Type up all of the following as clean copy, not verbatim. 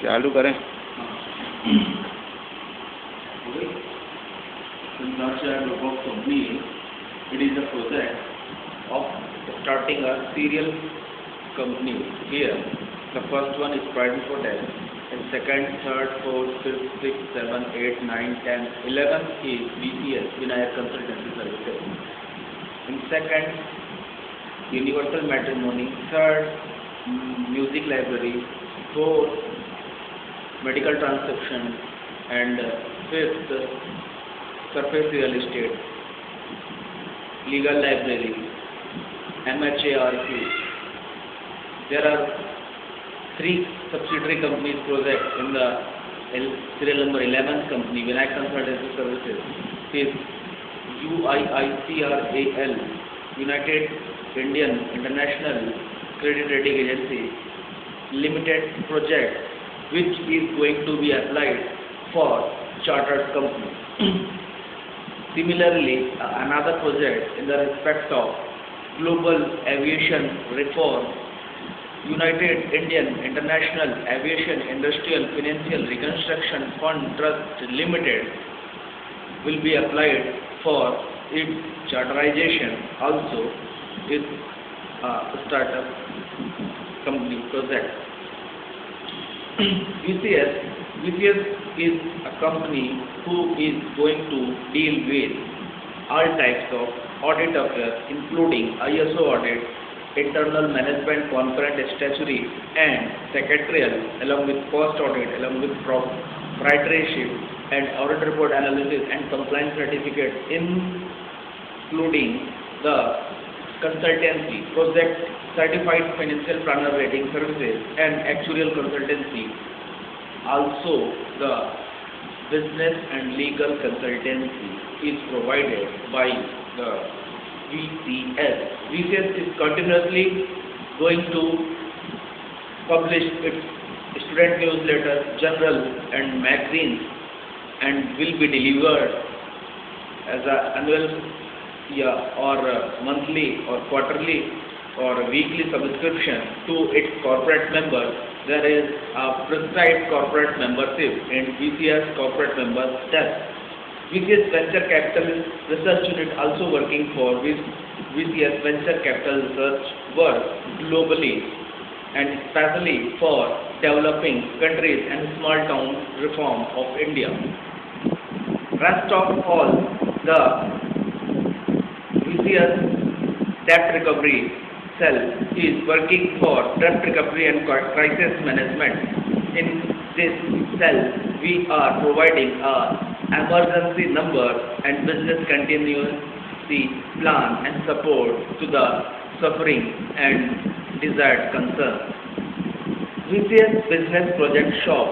चालू करें। Nurture Group of Company, it is a project of starting a serial company. Here, the first one is Pride Hotel, and second, third, fourth, fifth, sixth, seventh, eighth, ninth, 10th, 11th is VCS, Vinayak Consultancy Services. In second, Universal Matrimony. Third, Music Library. Fourth, Medical Transaction, and fifth, Surface Real Estate, Legal Library, MHARQ. There are 3 subsidiary companies projects in the serial number 11th company, Vinayak Consultancy Services. It is UIICRAL, United Indian International Credit Rating Agency Limited project, which is going to be applied for chartered company. Similarly, another project in the respect of global aviation reform, United Indian International Aviation Industrial Financial Reconstruction Fund Trust Limited will be applied for its charterization. Also, its startup company project. VCS is a company who is going to deal with all types of audit affairs, including ISO audit, internal management, concurrent statutory and secretarial, along with cost audit, along with proprietorship and audit report analysis and compliance certificate, including the consultancy, project certified financial planner rating services and actuarial consultancy. Also, the business and legal consultancy is provided by the VCS. VCS is continuously going to publish its student newsletter, journal and magazines, and will be delivered as an annual or monthly or quarterly or weekly subscription to its corporate members. There is a prescribed corporate membership in VCS corporate members test. VCS Venture Capital Research Unit also working for VCS Venture Capital Research work globally and especially for developing countries and small town reform of India. Rest of all, the VCS debt recovery cell is working for debt recovery and crisis management. In this cell, we are providing a emergency number and business continuity plan and support to the suffering and desired concerns. VCS Business Project Shop,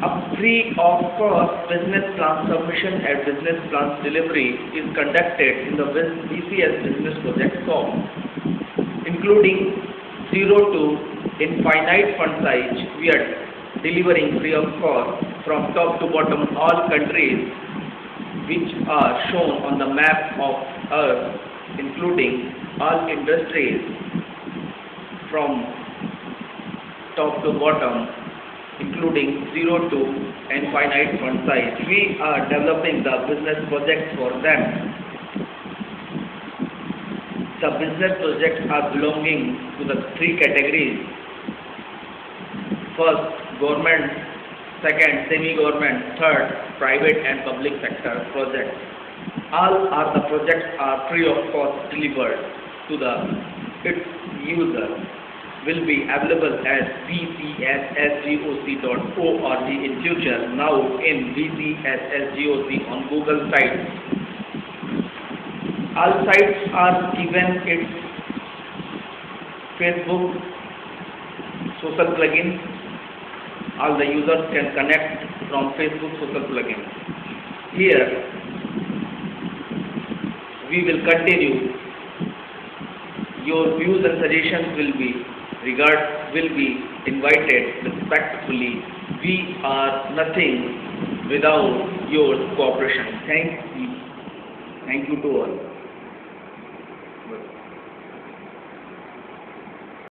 a free of cost business plan submission and business plans delivery is conducted in the VCS Business Project Shop, including 0 to infinite fund size. We are delivering free of cost from top to bottom all countries which are shown on the map of Earth, including all industries from top to bottom, including 0 to infinite fund size. We are developing the business projects for them. The business projects are belonging to the 3 categories. First, government. Second, semi-government. Third, private and public sector projects. All are the projects are free of cost delivered to its user. Will be available as vcssgoc.org in future, now in vcssgoc on Google site. All sites are given its Facebook social plugin. All the users can connect from Facebook social plugin. Here we will continue. Your views and suggestions will be invited respectfully. We are nothing without your cooperation. Thank you to all.